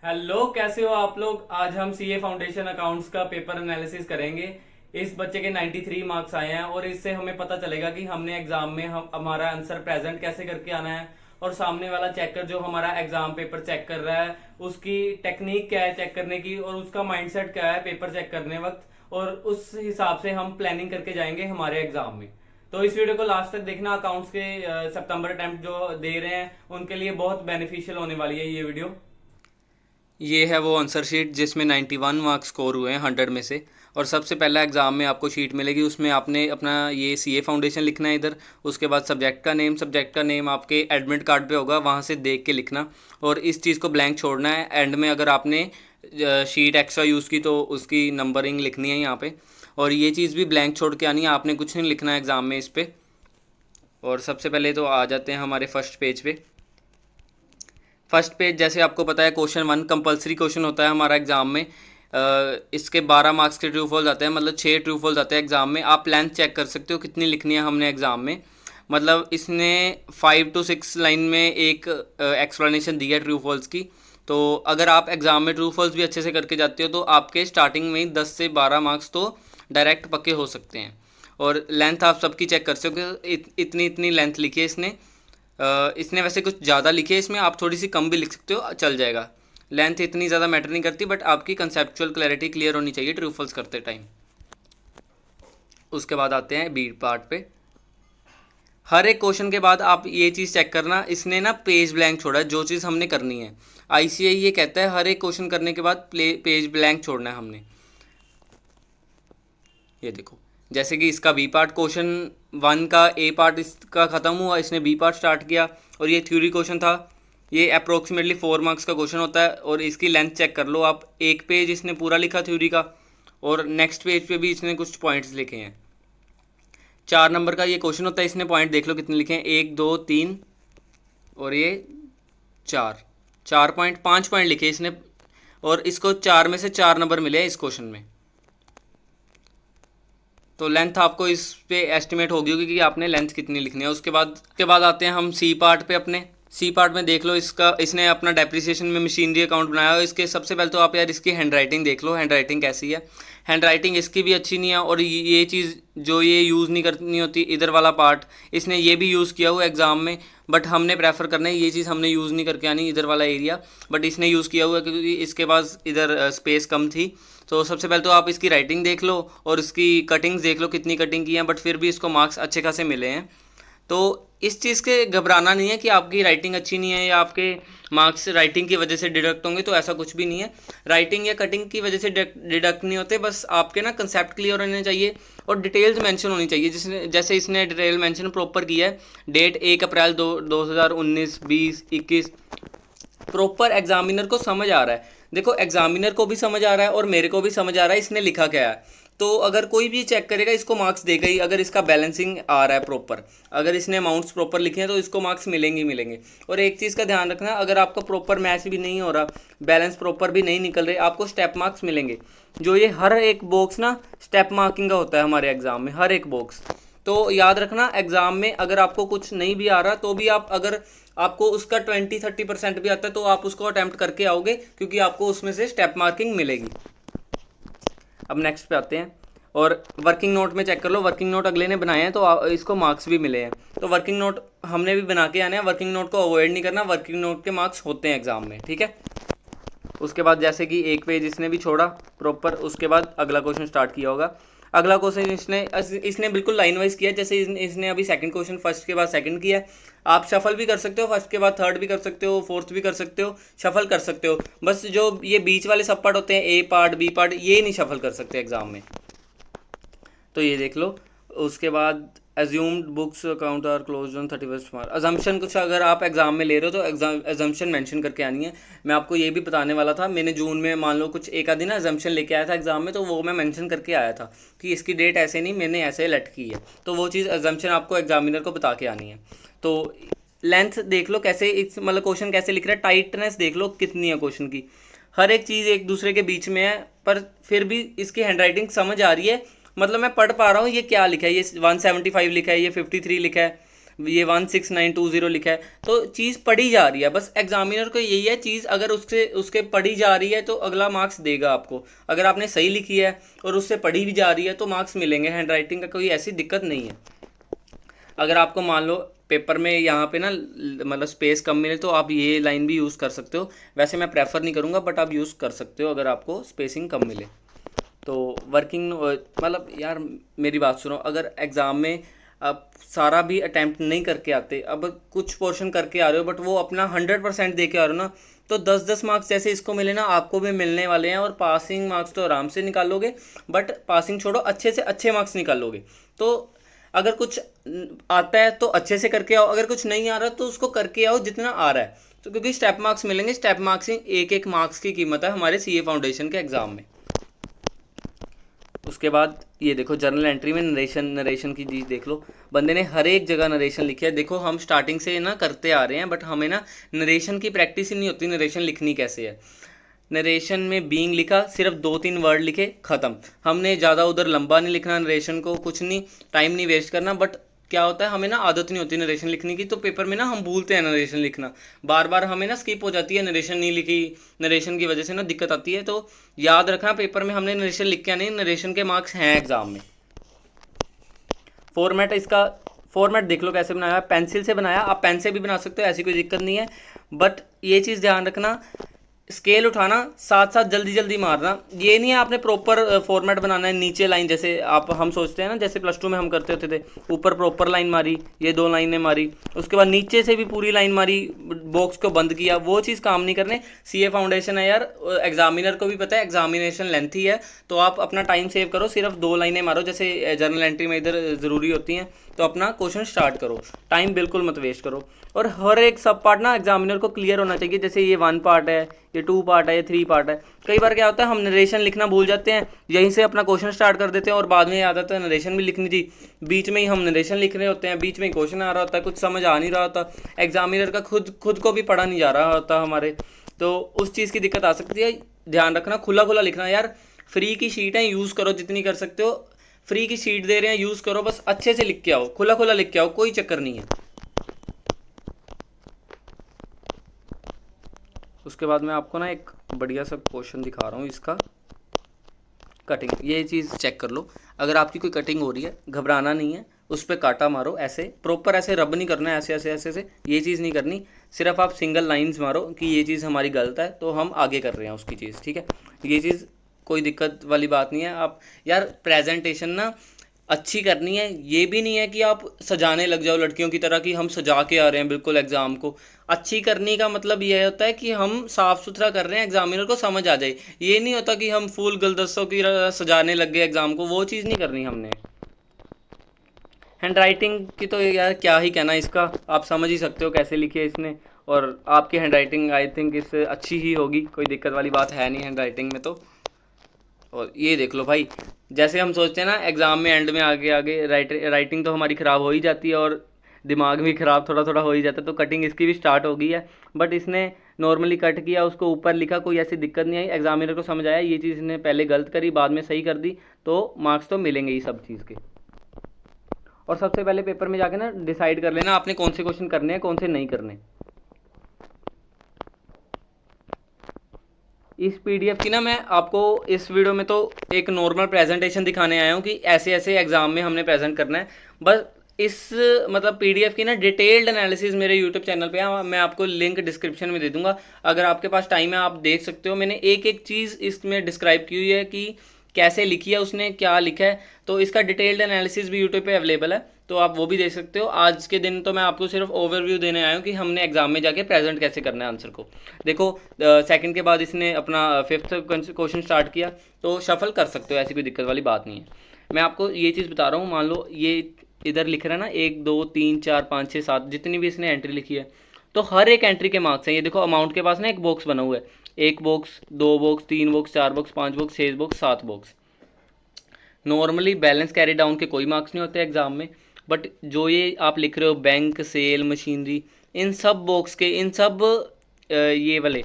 Hello, कैसे हो आप लोग। आज हम सीए फाउंडेशन अकाउंट्स का पेपर एनालिसिस करेंगे। इस बच्चे के 93 मार्क्स आए हैं और इससे हमें पता चलेगा कि हमने एग्जाम में हमारा आंसर प्रेजेंट कैसे करके आना है और सामने वाला चेकर जो हमारा एग्जाम पेपर चेक कर रहा है उसकी टेक्निक क्या है चेक करने की और उसका माइंडसेट क्या है पेपर चेक करने वक्त, और उस हिसाब से हम प्लानिंग करके जाएंगे हमारे एग्जाम में। तो इस वीडियो को लास्ट तक देखना। अकाउंट्स के सितंबर अटेम्प्ट जो दे रहे हैं उनके लिए बहुत बेनिफिशियल होने वाली है ये वीडियो। ये है वो आंसर शीट जिसमें 91 मार्क्स स्कोर हुए हैं 100 में से। और सबसे पहला एग्ज़ाम में आपको शीट मिलेगी, उसमें आपने अपना ये सीए फाउंडेशन लिखना है इधर। उसके बाद सब्जेक्ट का नेम आपके एडमिट कार्ड पे होगा, वहाँ से देख के लिखना। और इस चीज़ को ब्लैंक छोड़ना है। एंड में अगर आपने शीट एक्स्ट्रा यूज़ की तो उसकी नंबरिंग लिखनी है यहाँ पे। और ये चीज़ भी ब्लैंक छोड़ के आनी है, आपने कुछ नहीं लिखना है एग्ज़ाम में इस पर। और सबसे पहले तो आ जाते हैं हमारे फर्स्ट पेज पे। फर्स्ट पेज जैसे आपको पता है, क्वेश्चन 1 कंपलसरी क्वेश्चन होता है हमारा एग्जाम में। इसके 12 मार्क्स के ट्रू फॉल्स आते हैं, मतलब 6 ट्रू फॉल्स आते हैं एग्जाम में। आप लेंथ चेक कर सकते हो कितनी लिखनी है हमने एग्जाम में। मतलब इसने 5 to 6 लाइन में एक एक्सप्लेनेशन दी है ट्रू फॉल्स की। तो अगर आप एग्जाम में ट्रू फॉल्स भी अच्छे से करके जाते हो तो आपके स्टार्टिंग में ही 10 से 12 मार्क्स तो डायरेक्ट पक्के हो सकते हैं। और लेंथ आप सबकी चेक कर सकते हो, इतनी इतनी लेंथ लिखी है इसने। इसने वैसे कुछ ज़्यादा लिखी है, इसमें आप थोड़ी सी कम भी लिख सकते हो, चल जाएगा। लेंथ इतनी ज़्यादा मैटर नहीं करती, बट आपकी कंसेप्चुअल क्लैरिटी क्लियर होनी चाहिए ट्रू फॉल्स करते टाइम। उसके बाद आते हैं बी पार्ट पे। हर एक क्वेश्चन के बाद आप ये चीज़ चेक करना, इसने ना पेज ब्लैंक छोड़ा है जो चीज़ हमने करनी है। आईसीआई ये कहता है हर एक क्वेश्चन करने के बाद पेज ब्लैंक छोड़ना है हमने। ये देखो, जैसे कि इसका बी पार्ट, क्वेश्चन 1 का ए पार्ट इसका ख़त्म हुआ, इसने बी पार्ट स्टार्ट किया। और ये थ्योरी क्वेश्चन था। ये अप्रोक्सीमेटली 4 मार्क्स का क्वेश्चन होता है। और इसकी लेंथ चेक कर लो आप, एक पेज इसने पूरा लिखा थ्योरी का और नेक्स्ट पेज पे भी इसने कुछ पॉइंट्स लिखे हैं। 4 नंबर का ये क्वेश्चन होता है, इसने पॉइंट देख लो कितने लिखे हैं, 1 2 3 और ये 4। 4 पॉइंट 5 पॉइंट लिखे इसने। और इसको 4 में से 4 नंबर मिले हैं इस क्वेश्चन में। तो लेंथ आपको इस पे एस्टिमेट होगी कि आपने लेंथ कितनी लिखनी है। उसके बाद आते हैं हम सी पार्ट पे अपने। सी पार्ट में देख लो, इसका इसने अपना डेप्रिसिएशन में मशीनरी अकाउंट बनाया हो। इसके सबसे पहले तो आप यार इसकी हैंड राइटिंग देख लो, हैंड राइटिंग कैसी है। हैंड राइटिंग इसकी भी अच्छी नहीं है। और ये चीज़ जो ये यूज़ नहीं करनी होती, इधर वाला पार्ट इसने ये भी यूज़ किया हुआ एग्ज़ाम में, बट हमने प्रेफर करना है ये चीज़ हमने यूज़ नहीं करके आनी, इधर वाला एरिया। बट इसने यूज़ किया हुआ है क्योंकि इसके पास इधर स्पेस कम थी। तो सबसे पहले तो आप इसकी राइटिंग देख लो और इसकी कटिंग्स देख लो कितनी कटिंग की हैं, बट फिर भी इसको मार्क्स अच्छे खासे मिले हैं। तो इस चीज़ के घबराना नहीं है कि आपकी राइटिंग अच्छी नहीं है या आपके मार्क्स राइटिंग की वजह से डिडक्ट होंगे, तो ऐसा कुछ भी नहीं है। राइटिंग या कटिंग की वजह से डिडक्ट नहीं होते, बस आपके ना कंसेप्ट क्लियर होने चाहिए और डिटेल्स मेंशन होनी चाहिए। जिसने जैसे इसने डिटेल मेंशन प्रॉपर किया है, डेट 1 अप्रैल 2019 20 21, प्रॉपर एग्जामिनर को समझ आ रहा है। देखो, एग्जामिनर को भी समझ आ रहा है और मेरे को भी समझ आ रहा है इसने लिखा क्या है। तो अगर कोई भी चेक करेगा इसको मार्क्स देगा ही, अगर इसका बैलेंसिंग आ रहा है प्रॉपर। अगर इसने अमाउंट्स प्रॉपर लिखे हैं तो इसको मार्क्स मिलेंगे ही मिलेंगे। और एक चीज़ का ध्यान रखना, अगर आपका प्रॉपर मैच भी नहीं हो रहा, बैलेंस प्रॉपर भी नहीं निकल रहे, आपको स्टेप मार्क्स मिलेंगे। जो ये हर एक बॉक्स ना स्टेप मार्किंग का होता है हमारे एग्जाम में, हर एक बॉक्स। तो याद रखना, एग्जाम में अगर आपको कुछ नहीं भी आ रहा तो भी आप, अगर आपको उसका 20-30% भी आता है तो आप उसको अटेम्प्ट करके आओगे, क्योंकि आपको उसमें से स्टेप मार्किंग मिलेगी। अब नेक्स्ट पे आते हैं। और वर्किंग नोट में चेक कर लो, वर्किंग नोट अगले ने बनाए हैं तो इसको मार्क्स भी मिले हैं। तो वर्किंग नोट हमने भी बना के आने हैं, वर्किंग नोट को अवॉइड नहीं करना, वर्किंग नोट के मार्क्स होते हैं एग्जाम में, ठीक है। उसके बाद जैसे कि एक पेज इसने भी छोड़ा प्रॉपर, उसके बाद अगला क्वेश्चन स्टार्ट किया होगा। अगला क्वेश्चन इसने बिल्कुल लाइन वाइज किया, जैसे इसने अभी सेकंड क्वेश्चन फर्स्ट के बाद सेकंड किया। आप शफल भी कर सकते हो, फर्स्ट के बाद थर्ड भी कर सकते हो, फोर्थ भी कर सकते हो, शफल कर सकते हो। बस जो ये बीच वाले सब पार्ट होते हैं, ए पार्ट बी पार्ट, ये नहीं शफल कर सकते एग्जाम में। तो ये देख लो। उसके बाद assumed books account are close on 31 March. Assumption कुछ अगर आप एग्जाम में ले रहे हो तो एजम्पशन मेंशन करके आनी है। मैं आपको ये भी बताने वाला था, मैंने जून में मान लो कुछ एक आधी ना एजम्पशन लेके आया था एग्जाम में, तो वो मैं मेंशन करके आया था कि इसकी डेट ऐसे नहीं, मैंने ऐसे लेट की है। तो वो चीज़ एजम्पशन आपको एग्जामिनर को बता के आनी है। तो लेंथ देख लो कैसे, इस मतलब क्वेश्चन कैसे लिख रहा है, टाइटनेस देख लो कितनी है क्वेश्चन की। हर एक चीज़ एक दूसरे के बीच में है, पर फिर भी इसकी हैंडराइटिंग समझ आ रही है। मतलब मैं पढ़ पा रहा हूँ ये क्या लिखा है, ये 175 लिखा है, ये 53 लिखा है। ये 16920 लिखा है, तो चीज़ पढ़ी जा रही है। बस एग्जामिनर को यही है चीज़, अगर उसके पढ़ी जा रही है तो अगला मार्क्स देगा आपको। अगर आपने सही लिखी है और उससे पढ़ी भी जा रही है तो मार्क्स मिलेंगे। हैंड राइटिंग का कोई ऐसी दिक्कत नहीं है। अगर आपको मान लो पेपर में यहाँ पे ना मतलब स्पेस कम मिले तो आप ये लाइन भी यूज़ कर सकते हो। वैसे मैं प्रेफर नहीं करूँगा, बट आप यूज़ कर सकते हो अगर आपको स्पेसिंग कम मिले। तो वर्किंग मतलब यार मेरी बात सुनो, अगर एग्ज़ाम में आप सारा भी अटैम्प्ट नहीं करके आते, अब कुछ पोर्शन करके आ रहे हो बट वो अपना 100% दे के आ रहे हो ना, तो 10-10 मार्क्स जैसे इसको मिले ना आपको भी मिलने वाले हैं। और पासिंग मार्क्स तो आराम से निकालोगे, बट पासिंग छोड़ो, अच्छे से अच्छे मार्क्स निकालोगे। तो अगर कुछ आता है तो अच्छे से करके आओ, अगर कुछ नहीं आ रहा तो उसको करके आओ जितना आ रहा है। तो क्योंकि स्टेप मार्क्स मिलेंगे, स्टेप मार्क्सिंग एक एक मार्क्स की कीमत है हमारे सीए फाउंडेशन के एग्ज़ाम में। उसके बाद ये देखो जर्नल एंट्री में नरेशन की चीज़ देख लो। बंदे ने हर एक जगह नरेशन लिखा है। देखो हम स्टार्टिंग से ना करते आ रहे हैं, बट हमें ना नरेशन की प्रैक्टिस ही नहीं होती नरेशन लिखनी कैसे है। नरेशन में बीइंग लिखा, सिर्फ 2-3 वर्ड लिखे, ख़त्म। हमने ज़्यादा उधर लंबा नहीं लिखना नरेशन को, कुछ नहीं, टाइम नहीं वेस्ट करना। बट क्या होता है, हमें ना आदत नहीं होती नरेशन लिखने की, तो पेपर में ना हम भूलते हैं नरेशन लिखना। बार बार हमें ना स्किप हो जाती है, नरेशन नहीं लिखी, नरेशन की वजह से ना दिक्कत आती है। तो याद रखना पेपर में हमने नरेशन लिख के नहीं, नरेशन के मार्क्स हैं एग्जाम में। फॉर्मेट इसका फॉर्मेट देख लो कैसे बनाया है, पेंसिल से बनाया, आप पेन से भी बना सकते हो, ऐसी कोई दिक्कत नहीं है। बट ये चीज़ ध्यान रखना, स्केल उठाना साथ साथ जल्दी जल्दी मारना। ये नहीं है आपने प्रॉपर फॉर्मेट बनाना है, नीचे लाइन जैसे आप हम सोचते हैं ना, जैसे प्लस टू में हम करते होते थे, ऊपर प्रॉपर लाइन मारी, ये 2 लाइनें मारी, उसके बाद नीचे से भी पूरी लाइन मारी, बॉक्स को बंद किया, वो चीज़ काम नहीं करने। सीए फाउंडेशन है यार, एग्जामिनर को भी पता है एग्जामिनेशन लेंथी है, तो आप अपना टाइम सेव करो, सिर्फ 2 लाइनें मारो, जैसे जर्नल एंट्री में इधर ज़रूरी होती हैं, तो अपना क्वेश्चन स्टार्ट करो, टाइम बिल्कुल मत वेस्ट करो। और हर एक सब पार्ट ना एग्जामिनर को क्लियर होना चाहिए, जैसे ये 1 पार्ट है, ये 2 पार्ट है, ये 3 पार्ट है। कई बार क्या होता है हम नरेशन लिखना भूल जाते हैं, यहीं से अपना क्वेश्चन स्टार्ट कर देते हैं और बाद में याद आता है नरेशन भी लिखनी थी। बीच में ही हम नरेशन लिख रहे होते हैं, बीच में ही क्वेश्चन आ रहा होता है, कुछ समझ आ नहीं रहा होता, एग्जामिनर का खुद को भी पढ़ा नहीं जा रहा होता हमारे, तो उस चीज़ की दिक्कत आ सकती है। ध्यान रखना, खुला खुला लिखना यार। फ्री की शीट है, यूज़ करो जितनी कर सकते हो, फ्री की शीट दे रहे हैं, यूज़ करो, बस अच्छे से लिख के आओ, खुला खुला लिख के आओ, कोई चक्कर नहीं है। उसके बाद मैं आपको ना एक बढ़िया सा क्वेश्चन दिखा रहा हूँ, इसका कटिंग, ये चीज़ चेक कर लो। अगर आपकी कोई कटिंग हो रही है, घबराना नहीं है, उस पर काटा मारो, ऐसे प्रॉपर ऐसे रब नहीं करना है, ऐसे ऐसे ऐसे ऐसे, ये चीज़ नहीं करनी। सिर्फ आप सिंगल लाइंस मारो कि ये चीज़ हमारी गलत है, तो हम आगे कर रहे हैं उसकी चीज़, ठीक है। ये चीज़ कोई दिक्कत वाली बात नहीं है। आप यार प्रेजेंटेशन ना अच्छी करनी है, ये भी नहीं है कि आप सजाने लग जाओ लड़कियों की तरह कि हम सजा के आ रहे हैं बिल्कुल एग्ज़ाम को। अच्छी करने का मतलब यह होता है कि हम साफ़ सुथरा कर रहे हैं, एग्जामिनर को समझ आ जाए। ये नहीं होता कि हम फूल गुलदस्तों की तरह सजाने लग गए एग्ज़ाम को, वो चीज़ नहीं करनी हमने। हैंड राइटिंग की तो यार क्या ही कहना इसका, आप समझ ही सकते हो कैसे लिखी है इसने। और आपकी हैंड राइटिंग आई थिंक इससे अच्छी ही होगी, कोई दिक्कत वाली बात है नहीं हैंड राइटिंग में तो। और ये देख लो भाई, जैसे हम सोचते हैं ना एग्ज़ाम में एंड में आगे आगे राइटिंग तो हमारी ख़राब हो ही जाती है और दिमाग भी ख़राब थोड़ा थोड़ा हो ही जाता है, तो कटिंग इसकी भी स्टार्ट हो गई है। बट इसने नॉर्मली कट किया, उसको ऊपर लिखा, कोई ऐसी दिक्कत नहीं आई, एग्जामिनर को समझ आया ये चीज़ इसने पहले गलत करी, बाद में सही कर दी, तो मार्क्स तो मिलेंगे ही सब चीज़ के। और सबसे पहले पेपर में जाके ना डिसाइड कर लेना आपने कौन से क्वेश्चन करने हैं, कौन से नहीं करने। इस पीडीएफ की ना मैं आपको इस वीडियो में तो एक नॉर्मल प्रेजेंटेशन दिखाने आया हूँ कि ऐसे ऐसे एग्जाम में हमने प्रेजेंट करना है। बस इस मतलब पीडीएफ की ना डिटेल्ड एनालिसिस मेरे यूट्यूब चैनल पे है, मैं आपको लिंक डिस्क्रिप्शन में दे दूंगा, अगर आपके पास टाइम है आप देख सकते हो। मैंने एक एक चीज़ इसमें डिस्क्राइब की हुई है कि कैसे लिखी है उसने, क्या लिखा है, तो इसका डिटेल्ड एनालिसिस भी यूट्यूब पे अवेलेबल है, तो आप वो भी देख सकते हो। आज के दिन तो मैं आपको सिर्फ ओवरव्यू देने आया हूँ कि हमने एग्जाम में जाके प्रेजेंट कैसे करना है आंसर को। देखो सेकंड के बाद इसने अपना 5th क्वेश्चन स्टार्ट किया, तो शफल कर सकते हो, ऐसी कोई दिक्कत वाली बात नहीं है। मैं आपको ये चीज़ बता रहा हूँ, मान लो ये इधर लिख रहा है ना 1 2 3 4 5 6 7 जितनी भी इसने एंट्री लिखी है, तो हर एक एंट्री के मार्क्स हैं। ये देखो अमाउंट के पास ना एक बॉक्स बना हुआ है, 1 box 2 box 3 box 4 box 5 box 6 box 7 box. Normally balance carry down के कोई मार्क्स नहीं होते एग्जाम में, बट जो ये आप लिख रहे हो बैंक सेल मशीनरी, इन सब बॉक्स के, इन सब ये वाले,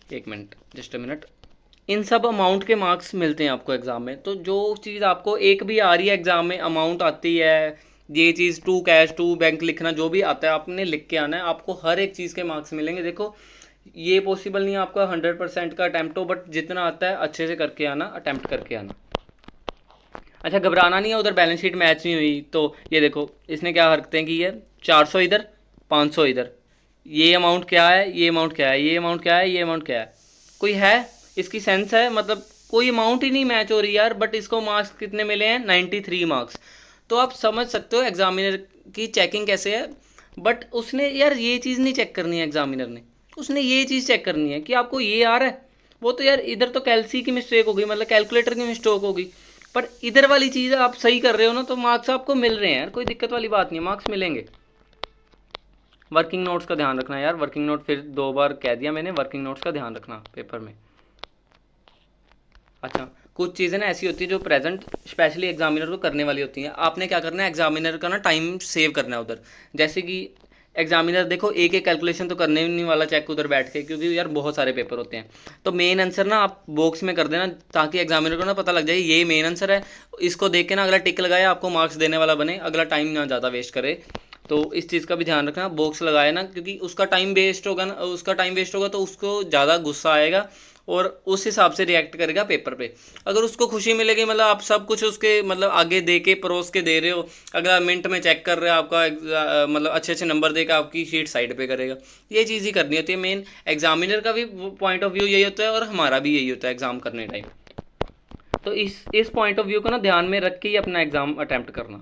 एक मिनट जस्ट अ मिनट, इन सब अमाउंट के मार्क्स मिलते हैं आपको एग्ज़ाम में। तो जो चीज़ आपको एक भी आ रही है एग्ज़ाम में, अमाउंट आती है, ये चीज़ टू कैश टू बैंक लिखना जो भी आता है आपने लिख के आना है, आपको हर एक चीज़ के मार्क्स मिलेंगे। देखो ये पॉसिबल नहीं है आपका 100% का अटैम्प्ट हो, बट जितना आता है अच्छे से करके आना, अटैम्प्ट करके आना। अच्छा घबराना नहीं है, उधर बैलेंस शीट मैच नहीं हुई तो ये देखो इसने क्या हरकतें की है, 400 इधर 500 इधर, ये अमाउंट क्या है, ये अमाउंट क्या है, ये अमाउंट क्या है, ये अमाउंट क्या है, कोई है इसकी सेंस है? मतलब कोई अमाउंट ही नहीं मैच हो रही यार, बट इसको मार्क्स कितने मिले हैं, 93 मार्क्स। तो आप समझ सकते हो एग्जामिनर की चेकिंग कैसे है। बट उसने यार ये चीज़ नहीं चेक करनी है एग्जामिनर ने, उसने ये चीज़ चेक करनी है कि आपको ये आ रहा है। वो तो यार इधर तो कैलसी की मिस्टेक होगी, मतलब कैलकुलेटर की मिस्टेक होगी, पर इधर वाली चीज़ आप सही कर रहे हो ना, तो मार्क्स आपको मिल रहे हैं यार, कोई दिक्कत वाली बात नहीं है, मार्क्स मिलेंगे। वर्किंग नोट्स का ध्यान रखना यार, वर्किंग नोट फिर 2 बार कह दिया मैंने, वर्किंग नोट्स का ध्यान रखना पेपर में। अच्छा कुछ चीज़ें ना ऐसी होती है जो प्रेजेंट स्पेशली एग्जामिनर को करने वाली होती हैं। आपने क्या करना है, एग्जामिनर का ना टाइम सेव करना है उधर। जैसे कि एग्जामिनर देखो एक एक कैलकुलेशन तो करने नहीं वाला चेक उधर बैठ के, क्योंकि यार बहुत सारे पेपर होते हैं। तो मेन आंसर ना आप बॉक्स में कर देना, ताकि एग्जामिनर को ना पता लग जाए ये मेन आंसर है, इसको देख के ना अगला टिक लगाए, आपको मार्क्स देने वाला बने, अगला टाइम ना ज़्यादा वेस्ट करे। तो इस चीज़ का भी ध्यान रखना, बॉक्स लगाए ना, क्योंकि उसका टाइम वेस्ट होगा ना, उसका टाइम वेस्ट होगा तो उसको ज़्यादा गुस्सा आएगा और उस हिसाब से रिएक्ट करेगा पेपर पे। अगर उसको खुशी मिलेगी, मतलब आप सब कुछ उसके मतलब आगे दे के परोस के दे रहे हो, अगला मिनट में चेक कर रहे हो आपका मतलब अच्छे अच्छे नंबर दे के आपकी शीट साइड पे करेगा। ये चीज़ ही करनी होती है। मेन एग्जामिनर का भी पॉइंट ऑफ व्यू यही होता है और हमारा भी यही होता है एग्ज़ाम करने टाइम। तो इस पॉइंट ऑफ व्यू को ना ध्यान में रख के ही अपना एग्ज़ाम अटैम्प्ट करना।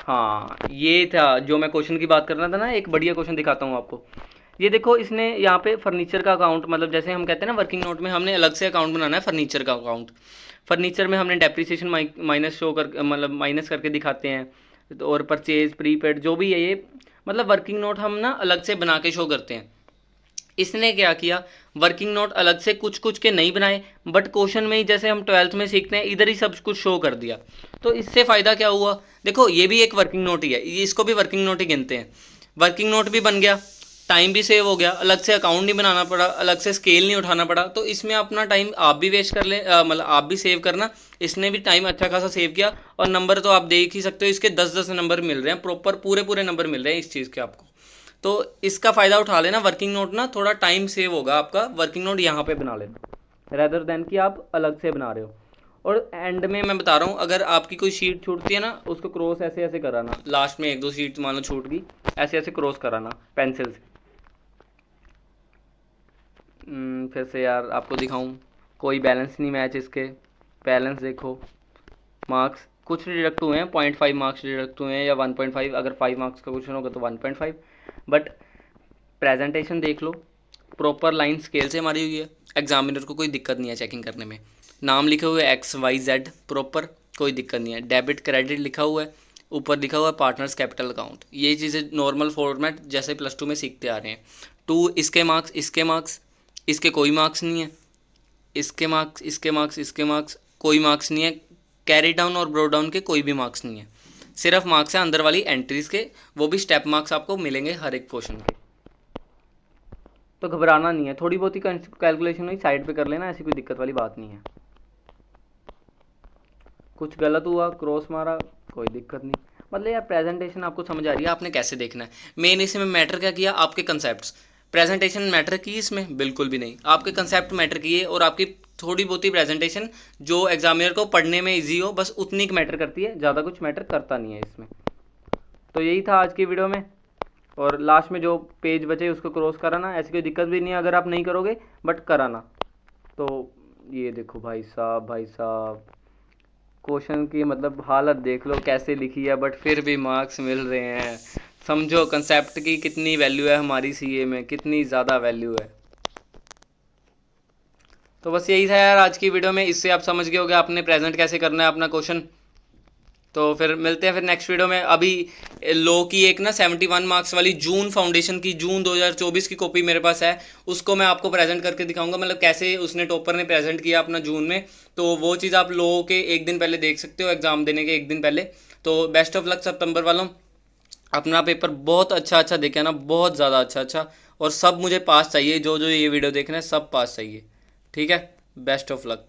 हाँ ये था जो मैं क्वेश्चन की बात कर रहा था ना, एक बढ़िया क्वेश्चन दिखाता हूँ आपको। ये देखो इसने यहाँ पे फर्नीचर का अकाउंट, मतलब जैसे हम कहते हैं ना वर्किंग नोट में हमने अलग से अकाउंट बनाना है फर्नीचर का अकाउंट। फर्नीचर में हमने डेप्रिसिएशन माइनस शो कर मतलब माइनस करके दिखाते हैं, तो और परचेज प्रीपेड जो भी है ये, मतलब वर्किंग नोट हम ना अलग से बना के शो करते हैं। इसने क्या किया, वर्किंग नोट अलग से कुछ कुछ के नहीं बनाए, बट क्वेश्चन में ही जैसे हम 12th में सीखते हैं इधर ही सब कुछ शो कर दिया। तो इससे फ़ायदा क्या हुआ, देखो ये भी एक वर्किंग नोट ही है, ये इसको भी वर्किंग नोट ही गिनते हैं। वर्किंग नोट भी बन गया, टाइम भी सेव हो गया, अलग से अकाउंट नहीं बनाना पड़ा, अलग से स्केल नहीं उठाना पड़ा। तो इसमें अपना टाइम आप भी वेस्ट कर ले, मतलब आप भी सेव करना, इसने भी टाइम अच्छा खासा सेव किया। और नंबर तो आप देख ही सकते हो, इसके 10-10 नंबर मिल रहे हैं, प्रॉपर पूरे पूरे नंबर मिल रहे हैं इस चीज़ के आपको। तो इसका फ़ायदा उठा लेना, वर्किंग नोट ना थोड़ा टाइम सेव होगा आपका, वर्किंग नोट यहाँ पे बना लेना रेदर देन कि आप अलग से बना रहे हो। और एंड में मैं बता रहा हूँ, अगर आपकी कोई शीट छूटती है ना, उसको क्रॉस ऐसे ऐसे कराना, लास्ट में 1-2 शीट मान लो छूट गई, ऐसे ऐसे क्रॉस कराना पेंसिल से। फिर से यार आपको दिखाऊं, कोई बैलेंस नहीं मैच इसके, बैलेंस देखो, मार्क्स कुछ डिडक्ट हुए हैं, 0.5 मार्क्स डिडक्ट हुए हैं या 1.5, अगर 5 मार्क्स का क्वेश्चन होगा तो 1.5। बट प्रेजेंटेशन देख लो, प्रॉपर लाइन स्केल से हमारी हुई है, एग्जामिनर को कोई दिक्कत नहीं है चेकिंग करने में। नाम लिखे हुए XYZ प्रॉपर, कोई दिक्कत नहीं है। डेबिट क्रेडिट लिखा हुआ है, ऊपर लिखा हुआ है पार्टनर्स कैपिटल अकाउंट। ये चीज़ें नॉर्मल फॉर्मेट जैसे +2 में सीखते आ रहे हैं। 2 इसके मार्क्स, इसके मार्क्स, इसके कोई मार्क्स नहीं है, इसके मार्क्स, इसके मार्क्स, इसके मार्क्स, कोई मार्क्स नहीं है। कैरी डाउन और ब्रो डाउन के कोई भी मार्क्स नहीं है, सिर्फ मार्क्स है अंदर वाली एंट्रीज के, वो भी स्टेप मार्क्स आपको मिलेंगे हर एक पोर्शन के। तो घबराना नहीं है, थोड़ी बहुत ही कैलकुलेशन हुई साइड पे कर लेना, ऐसी कोई दिक्कत वाली बात नहीं है। कुछ गलत हुआ, क्रॉस मारा, कोई दिक्कत नहीं। मतलब यार प्रेजेंटेशन आपको समझ आ रही है आपने कैसे देखना है। मेन इसमें मैटर क्या किया, आपके कंसेप्ट्स। प्रेजेंटेशन मैटर की इसमें बिल्कुल भी नहीं, आपके कंसेप्ट मैटर किए और आपकी थोड़ी बहुत ही प्रेजेंटेशन जो एग्जामिनर को पढ़ने में इजी हो, बस उतनी की मैटर करती है, ज़्यादा कुछ मैटर करता नहीं है इसमें। तो यही था आज की वीडियो में। और लास्ट में जो पेज बचे उसको क्रॉस कराना, ऐसी कोई दिक्कत भी नहीं है अगर आप नहीं करोगे, बट कराना। तो ये देखो भाई साहब, भाई साहब क्वेश्चन की मतलब हालत देख लो कैसे लिखी है, बट फिर भी मार्क्स मिल रहे हैं। समझो कंसेप्ट की कितनी वैल्यू है हमारी सीए में, कितनी ज़्यादा वैल्यू है। तो बस यही था यार आज की वीडियो में, इससे आप समझ गए होगे आपने प्रेजेंट कैसे करना है अपना क्वेश्चन। तो फिर मिलते हैं फिर नेक्स्ट वीडियो में। अभी लॉ की एक ना 71 मार्क्स वाली जून फाउंडेशन की, जून 2024 की कॉपी मेरे पास है, उसको मैं आपको प्रेजेंट करके दिखाऊंगा, मतलब कैसे उसने टॉपर ने प्रेजेंट किया अपना जून में। तो वो चीज़ आप लॉ के एक दिन पहले देख सकते हो, एग्जाम देने के एक दिन पहले। तो बेस्ट ऑफ लक सितंबर वालों, अपना पेपर बहुत अच्छा अच्छा देखे ना, बहुत ज़्यादा अच्छा अच्छा। और सब मुझे पास चाहिए, जो जो ये वीडियो देख रहे हैं सब पास चाहिए, ठीक है। Best of luck.